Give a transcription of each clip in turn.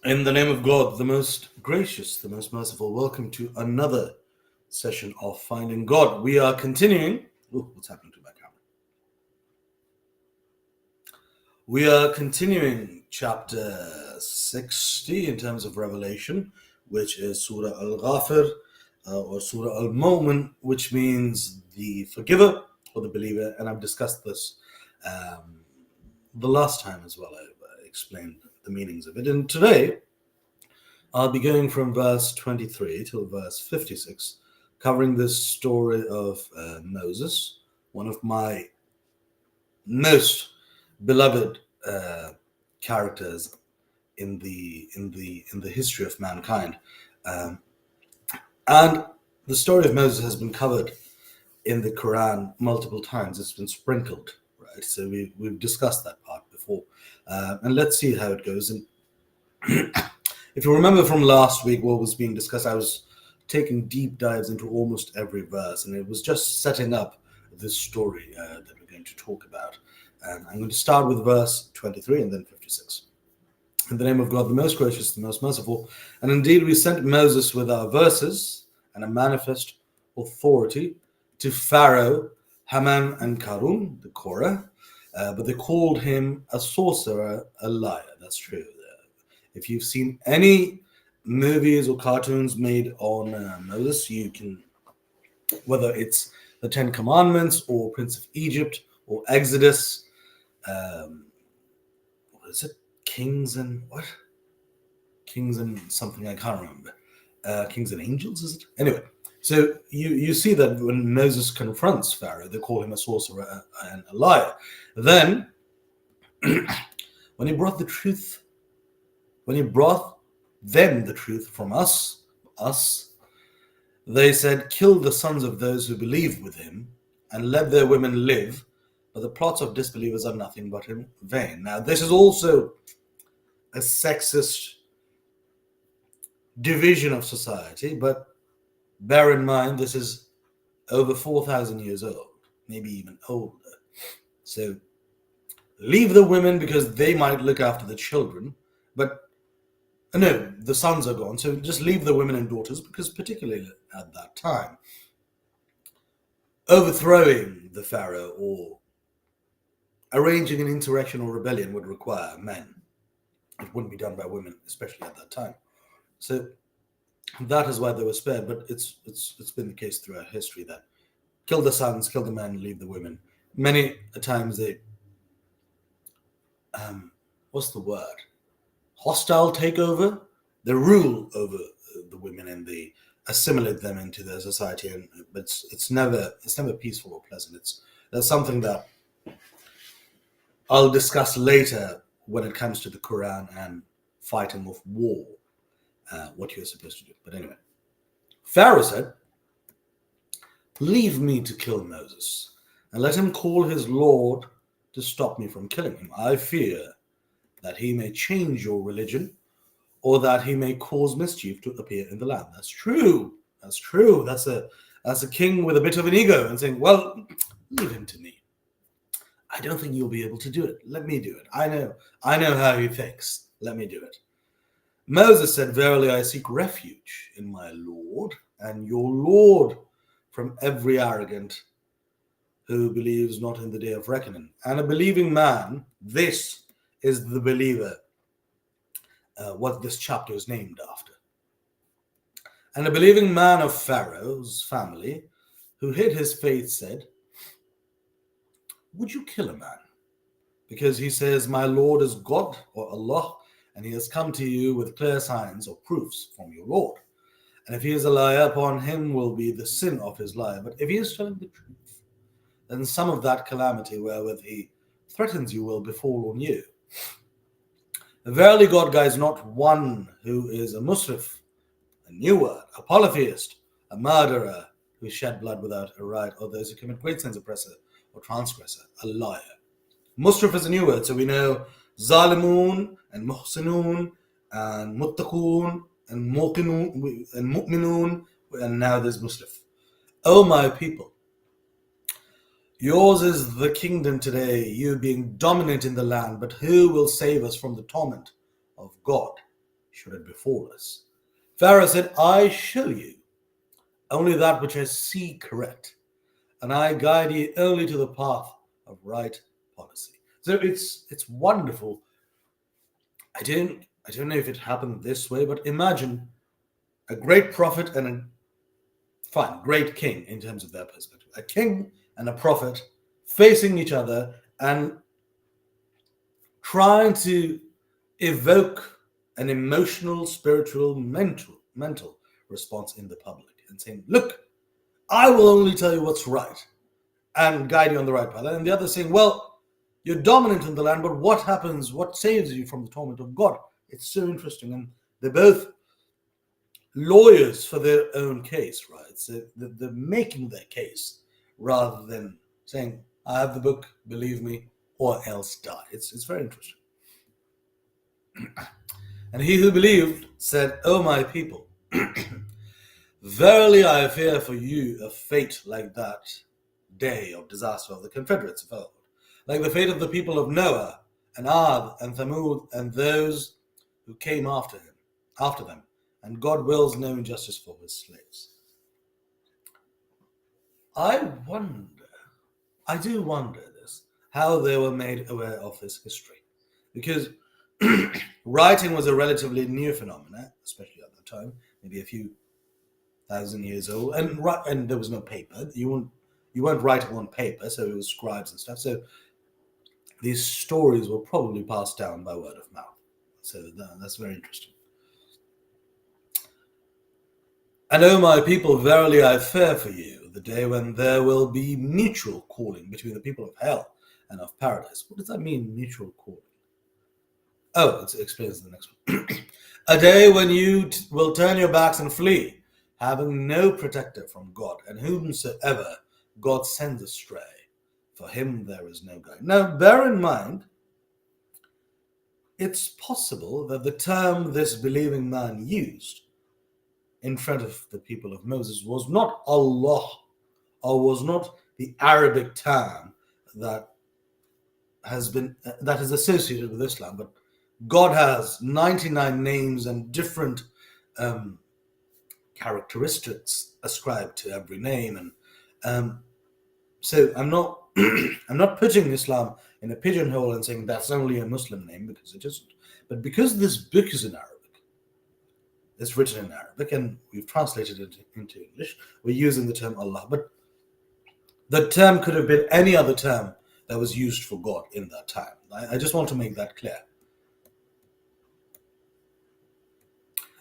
In the name of God, the most gracious, the most merciful, welcome to another session of Finding God. We are continuing. Oh, what's happening to my camera? We are continuing chapter 60 in terms of Revelation, which is Surah Al-Ghafir or Surah Al-Mu'min, which means the forgiver or the believer. And I've discussed this the last time as well. I explained the meanings of it. And today, I'll be going from verse 23 till verse 56, covering this story of Moses, one of my most beloved characters in the history of mankind. And the story of Moses has been covered in the Quran multiple times. It's been sprinkled, right? So we've discussed that part before. And let's see how it goes. And if you remember from last week what was being discussed, I was taking deep dives into almost every verse, and it was just setting up this story that we're going to talk about. And I'm going to start with verse 23 and then 56. In the name of God, the most gracious, the most merciful. And indeed, we sent Moses with our verses and a manifest authority to Pharaoh, Haman, and Karun, the Korah, but they called him a sorcerer, a liar. That's true. If you've seen any movies or cartoons made on Moses, you can, whether it's the Ten Commandments or Prince of Egypt or Exodus, what is it? Kings and something, I can't remember. Kings and Angels, is it? Anyway, so you see that when Moses confronts Pharaoh, they call him a sorcerer and a liar. Then, when he brought them the truth from us, they said, kill the sons of those who believe with him and let their women live, but the plots of disbelievers are nothing but in vain. Now, this is also a sexist division of society, but bear in mind, this is over 4,000 years old, maybe even older. So leave the women because they might look after the children, but no, the sons are gone, so just leave the women and daughters, because particularly at that time, overthrowing the pharaoh or arranging an insurrection or rebellion would require men. It wouldn't be done by women, especially at that time. So that is why they were spared, but it's been the case throughout history that kill the sons, kill the men, leave the women. Many times they, what's the word? Hostile takeover, they rule over the women and they assimilate them into their society, but it's never peaceful or pleasant. That's something that I'll discuss later when it comes to the Quran and fighting of war, what you're supposed to do. But anyway, Pharaoh said, leave me to kill Moses and let him call his Lord to stop me from killing him. I fear that he may change your religion, or that he may cause mischief to appear in the land. That's true. That's a king with a bit of an ego and saying, well, leave him to me. I don't think you'll be able to do it. Let me do it. I know how he thinks. Let me do it. Moses said, verily I seek refuge in my Lord and your Lord from every arrogant who believes not in the day of reckoning. And a believing man, this is the believer, what this chapter is named after. And a believing man of Pharaoh's family, who hid his faith, said, would you kill a man? Because he says, my Lord is God or Allah, and he has come to you with clear signs or proofs from your Lord. And if he is a liar, upon him will be the sin of his lie. But if he is telling the truth, then some of that calamity wherewith he threatens you will befall on you. Verily, God guides not one who is a musrif, a new word, a polytheist, a murderer who shed blood without a right, or those who commit great sins, oppressor or transgressor, a liar. Musrif is a new word, so we know zalimun and muhsinun and muttaqun and mu'minun, and now there's musrif. O my people, yours is the kingdom today, you being dominant in the land, but who will save us from the torment of God? showed it before us. Pharaoh said, I show you only that which I see correct, and I guide you only to the path of right policy. So it's wonderful. I don't know if it happened this way, but imagine a great prophet and great king in terms of their perspective. A king and a prophet facing each other and trying to evoke an emotional, spiritual, mental response in the public and saying, look, I will only tell you what's right and guide you on the right path. And the other saying, well, you're dominant in the land, but what happens? What saves you from the torment of God? It's so interesting. And they're both lawyers for their own case, right? So they're making their case rather than saying, I have the book, believe me, or else die. It's very interesting. And he who believed said, O my people, verily I fear for you a fate like that day of disaster of the Confederates of old, like the fate of the people of Noah and Ad and Thamud and those who came after them, and God wills no injustice for his slaves. I do wonder this, how they were made aware of this history. Because writing was a relatively new phenomenon, especially at the time, maybe a few thousand years old, and there was no paper. You weren't writing on paper, so it was scribes and stuff. So these stories were probably passed down by word of mouth. So that's very interesting. And O my people, verily I fear for you the day when there will be mutual calling between the people of hell and of paradise. What does that mean, mutual calling? Oh, it explains in the next one. A day when you will turn your backs and flee, having no protector from God, and whomsoever God sends astray, for him there is no guide. Now, bear in mind, it's possible that the term this believing man used in front of the people of Moses was not Allah, or was not the Arabic term that is associated with Islam, but God has 99 names and different characteristics ascribed to every name, and so I'm not I'm not putting Islam in a pigeonhole and saying that's only a Muslim name, because it isn't. But because this book is in Arabic, it's written in Arabic, and we've translated it into English, we're using the term Allah. But the term could have been any other term that was used for God in that time. I just want to make that clear.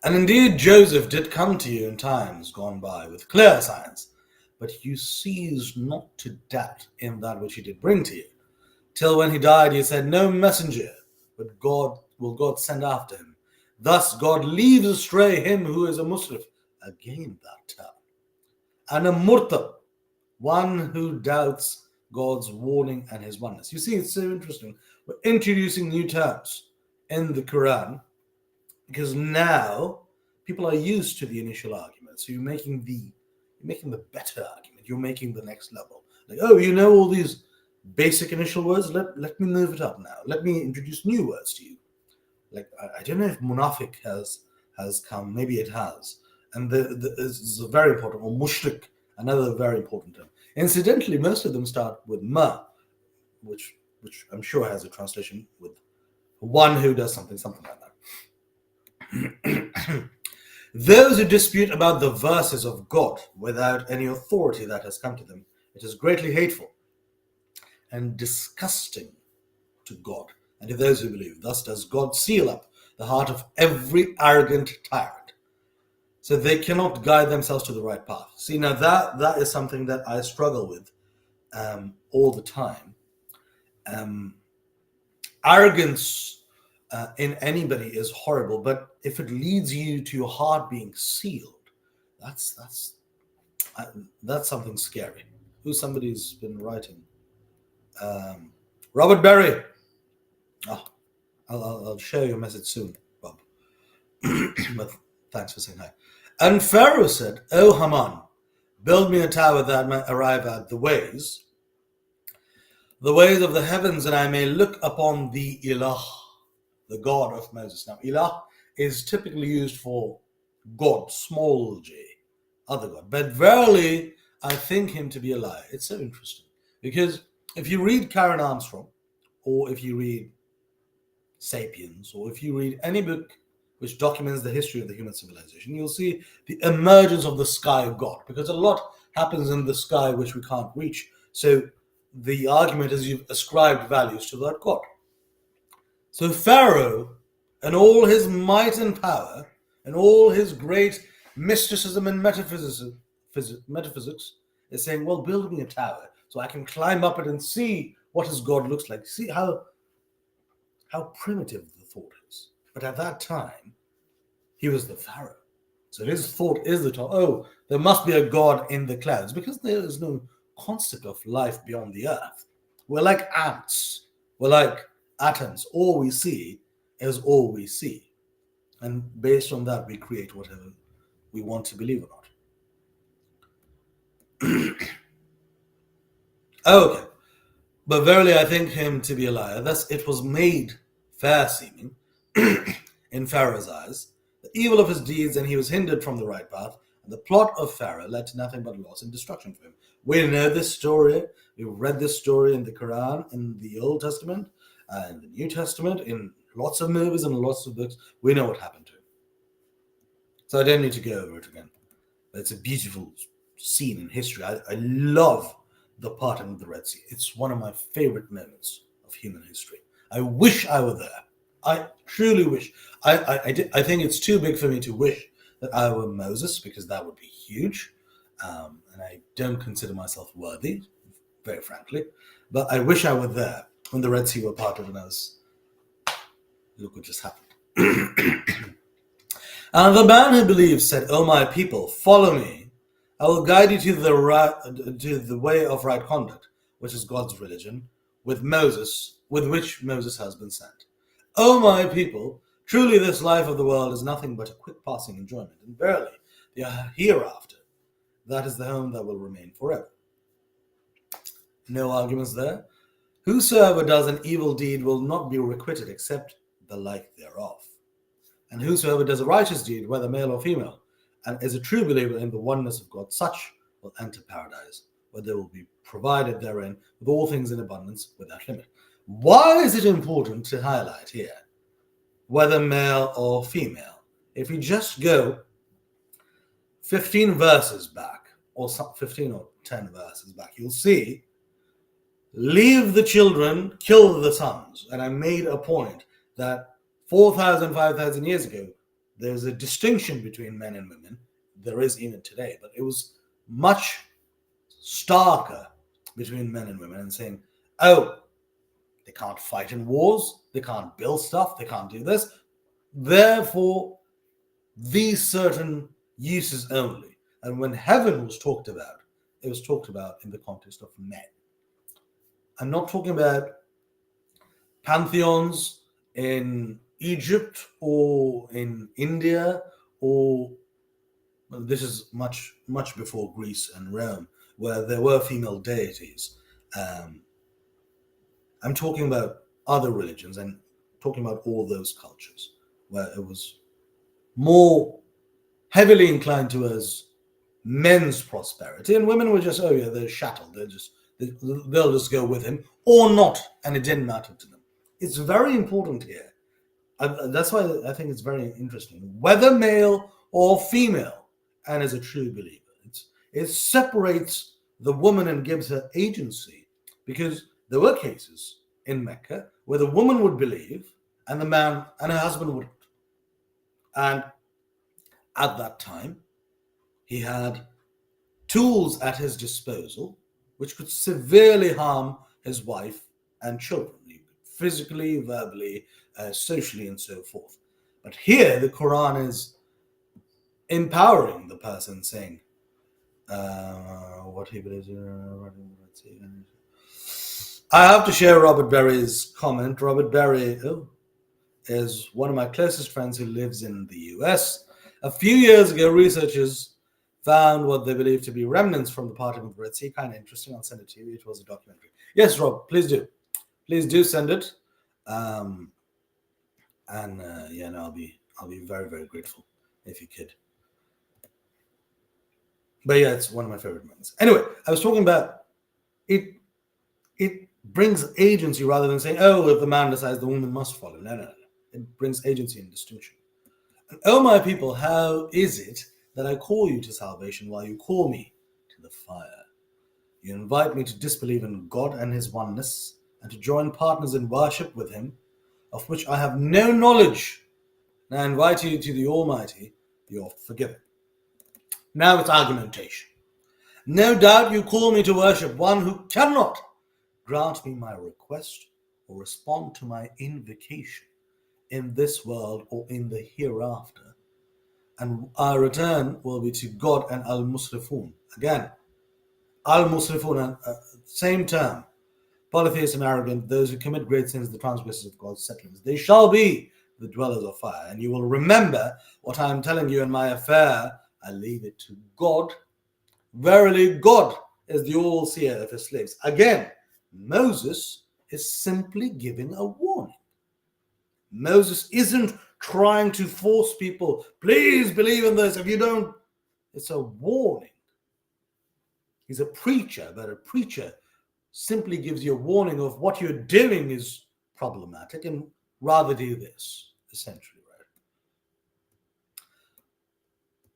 And indeed, Joseph did come to you in times gone by with clear signs, but you ceased not to doubt in that which he did bring to you. Till when he died, you said, no messenger, but God send after him. Thus God leaves astray him who is a Musrif. Again that term. And a murtab, one who doubts God's warning and his oneness. You see, it's so interesting. We're introducing new terms in the Quran, because now people are used to the initial argument. So you're making the better argument. You're making the next level. Like, oh, you know all these basic initial words? Let me move it up now. Let me introduce new words to you. Like, I don't know if munafiq has come. Maybe it has. And this is a very important, or mushrik, another very important term. Incidentally, most of them start with ma, which I'm sure has a translation with one who does something like that. Those who dispute about the verses of God without any authority that has come to them, it is greatly hateful and disgusting to God and to those who believe. Thus does God seal up the heart of every arrogant tyrant, so they cannot guide themselves to the right path. See, now that is something that I struggle with all the time. Arrogance in anybody is horrible, but if it leads you to your heart being sealed, that's something scary. Somebody's been writing? Robert Berry. Oh, I'll share your message soon, Bob. But thanks for saying hi. And Pharaoh said, O Haman, build me a tower that I may arrive at the ways of the heavens, and I may look upon the Ilah, the God of Moses. Now, Ilah is typically used for God, small g, other God. But verily, I think him to be a liar. It's so interesting because if you read Karen Armstrong, or if you read Sapiens, or if you read any book which documents the history of the human civilization, you'll see the emergence of the sky of God, because a lot happens in the sky which we can't reach. So the argument is you've ascribed values to that God. So Pharaoh, and all his might and power, and all his great mysticism and metaphysics, is saying, well, build me a tower so I can climb up it and see what his God looks like. See how primitive the thought is. But at that time, he was the Pharaoh. So his thought is that, oh, there must be a God in the clouds, because there is no concept of life beyond the earth. We're like ants. We're like atoms. All we see is all we see. And based on that, we create whatever we want to believe or not. Okay. But verily I think him to be a liar. Thus it was made fair seeming in Pharaoh's eyes, the evil of his deeds, and he was hindered from the right path. And the plot of Pharaoh led to nothing but loss and destruction for him. We know this story. We've read this story in the Quran, in the Old Testament, in the New Testament, in lots of movies and lots of books. We know what happened to him. So I don't need to go over it again. But it's a beautiful scene in history. I love the parting of the Red Sea. It's one of my favorite moments of human history. I wish I were there. I truly wish. I think it's too big for me to wish that I were Moses, because that would be huge. And I don't consider myself worthy, very frankly. But I wish I were there when the Red Sea were parted, and look what just happened. And the man who believed said, "O my people, follow me. I will guide you to the way of right conduct, which is God's religion, with which Moses has been sent. O my people, truly this life of the world is nothing but a quick passing enjoyment, and verily the hereafter, that is the home that will remain forever." No arguments there. Whosoever does an evil deed will not be requited except the like thereof. And whosoever does a righteous deed, whether male or female, and is a true believer in the oneness of God, such will enter paradise, where they will be provided therein with all things in abundance without limit. Why is it important to highlight here whether male or female? If you just go 15 verses back, or 15 or 10 verses back, you'll see, leave the children, kill the sons. And I made a point that 4,000, 5,000 years ago, there's a distinction between men and women. There is even today, but it was much starker between men and women, and saying, oh, they can't fight in wars, they can't build stuff, they can't do this. Therefore, these certain uses only. And when heaven was talked about, it was talked about in the context of men. I'm not talking about pantheons in Egypt or in India, or this is much before Greece and Rome, where there were female deities. I'm talking about other religions and talking about all those cultures where it was more heavily inclined towards men's prosperity, and women were just, oh yeah, they're chattel, they'll just go with him or not, and it didn't matter to them. It's very important here. That's why I think it's very interesting, whether male or female, and as a true believer. It separates the woman and gives her agency, because there were cases in Mecca where the woman would believe and the man and her husband wouldn't. And at that time, he had tools at his disposal which could severely harm his wife and children, physically, verbally, socially, and so forth. But here, the Quran is empowering the person, saying, what he believes in. I have to share Robert Berry's comment. Robert Berry is one of my closest friends who lives in the US. A few years ago, researchers found what they believe to be remnants from the parting of the Red Sea. Kind of interesting. I'll send it to you. It was a documentary. Yes, Rob, please do. Please do send it. And I'll be I'll be very, very grateful if you could. But yeah, it's one of my favorite moments. Anyway, I was talking about it. It brings agency rather than saying, "Oh, if the man decides, the woman must follow." No, no, no. It brings agency and distinction. And, oh, my people, how is it that I call you to salvation while you call me to the fire? You invite me to disbelieve in God and His oneness, and to join partners in worship with Him, of which I have no knowledge. Now I invite you to the Almighty. You're forgiven. Now it's argumentation. No doubt you call me to worship one who cannot grant me my request or respond to my invocation in this world or in the hereafter. And our return will be to God and Al-Musrifun. Again, Al-Musrifun, same term. Polytheists and arrogant, those who commit great sins, the transgressors of God's settlings. They shall be the dwellers of fire. And you will remember what I am telling you in my affair. I leave it to God. Verily, God is the all-seer of His slaves. Again, Moses is simply giving a warning. Moses isn't trying to force people, please believe in this. If you don't, it's a warning. He's a preacher, but a preacher simply gives you a warning of what you're doing is problematic and rather do this, essentially, right?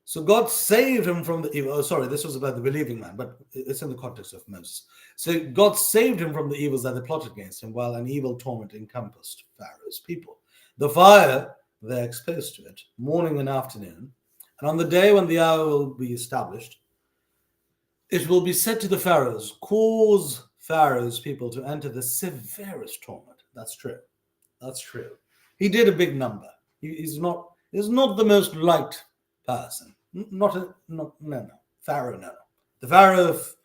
So God saved him from the evil. Oh, sorry, this was about the believing man, but it's in the context of Moses. So God saved him from the evils that they plotted against him while an evil torment encompassed Pharaoh's people. The fire, they're exposed to it, morning and afternoon. And on the day when the hour will be established, it will be said to the Pharaohs, cause Pharaoh's people to enter the severest torment. That's true. That's true. He did a big number. He's not the most liked person. No. Pharaoh, no. The Pharaoh of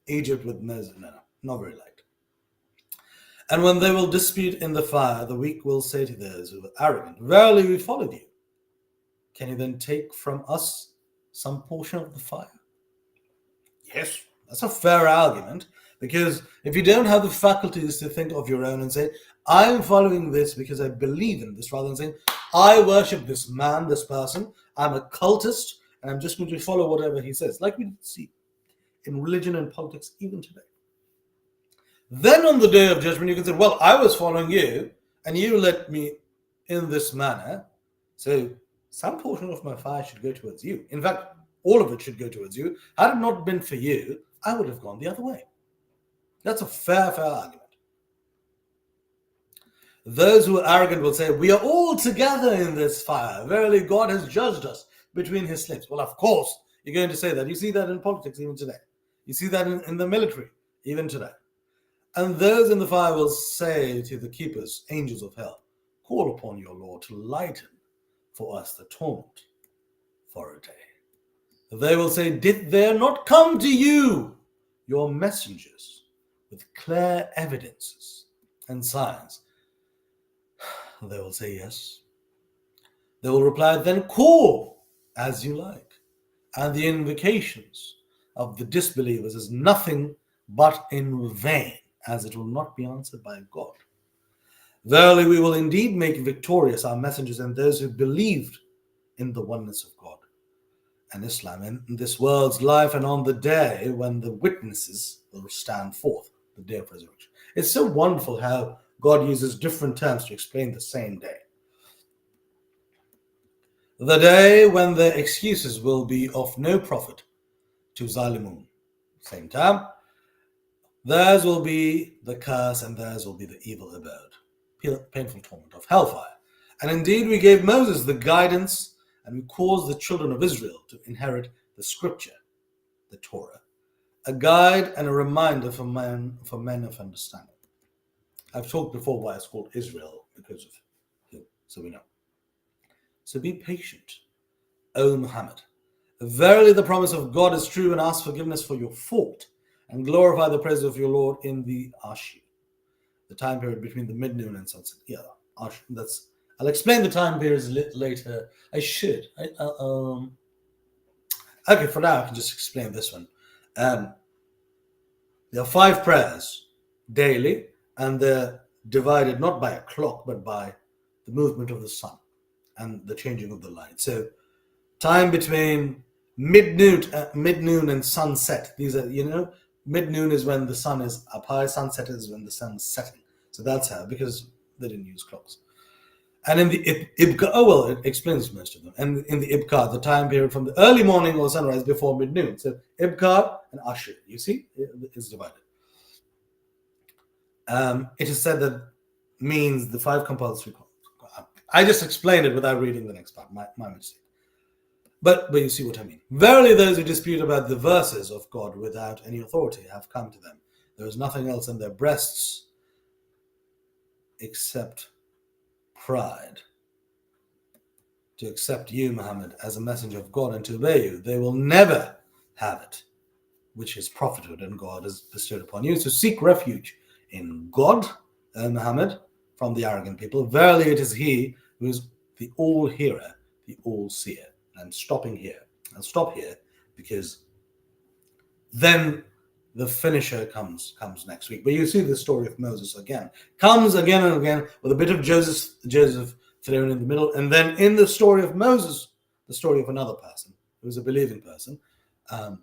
Egypt with Moses, no. Not very liked. And when they will dispute in the fire, the weak will say to those who are arrogant, verily we followed you. Can you then take from us some portion of the fire? Yes, that's a fair argument, because if you don't have the faculties to think of your own and say, I'm following this because I believe in this, rather than saying, I worship this man, this person, I'm a cultist, and I'm just going to follow whatever he says, like we see in religion and politics even today. Then on the day of judgment, you can say, well, I was following you, and you led me in this manner, so some portion of my fire should go towards you. In fact, all of it should go towards you. Had it not been for you, I would have gone the other way. That's a fair argument. Those who are arrogant will say, we are all together in this fire. Verily, God has judged us between His slaves. Well, of course, you're going to say that. You see that in politics even today. You see that in the military even today. And those in the fire will say to the keepers, angels of hell, call upon your Lord to lighten for us the torment for a day. They will say, did there not come to you your messengers with clear evidences and signs? They will say yes. They will reply, then call as you like. And the invocations of the disbelievers is nothing but in vain, as it will not be answered by God. Verily, we will indeed make victorious our messengers and those who believed in the oneness of God and Islam in this world's life, and on the day when the witnesses will stand forth, the day of resurrection. It's so wonderful how God uses different terms to explain the same day. The day when their excuses will be of no profit to Zalimun. Same time. Theirs will be the curse and theirs will be the evil abode, painful torment of hellfire. And indeed we gave Moses the guidance, and we caused the children of Israel to inherit the scripture, the Torah, a guide and a reminder for men of understanding. I've talked before why it's called Israel, because of him, so we know. So be patient, O Muhammad. Verily the promise of God is true, and ask forgiveness for your fault, and glorify the praise of your Lord in the Ashi, the time period between the mid-noon and sunset. Yeah, Ashi, I'll explain the time periods later. I should. Okay, for now I can just explain this one. There are 5 prayers daily, and they're divided not by a clock, but by the movement of the sun. and the changing of the light. So time between mid-noon and sunset. These are, mid-noon is when the sun is up high, sunset is when the sun is setting. So that's how, because they didn't use clocks. And in the Ibkar, it explains most of them. And in the Ibkar, the time period from the early morning or sunrise before mid-noon. So Ibkar and Ashir, you see, is divided. It is said that means the 5 compulsory. I just explained it without reading the next part. My mistake. But you see what I mean. Verily, those who dispute about the verses of God without any authority have come to them. There is nothing else in their breasts except pride. To accept you, Muhammad, as a messenger of God and to obey you, they will never have it, which is prophethood and God has bestowed upon you. So seek refuge in God, Muhammad, from the arrogant people. Verily, it is He who is the all-hearer, the all-seer. And stopping here. I'll stop here because then the finisher comes next week. But you see the story of Moses again. Comes again and again with a bit of Joseph thrown in the middle. And then in the story of Moses, the story of another person who was a believing person, and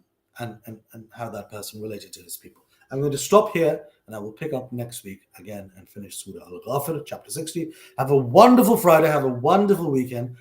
how that person related to his people. I'm going to stop here and I will pick up next week again and finish Surah Al-Ghafir, chapter 60. Have a wonderful Friday. Have a wonderful weekend.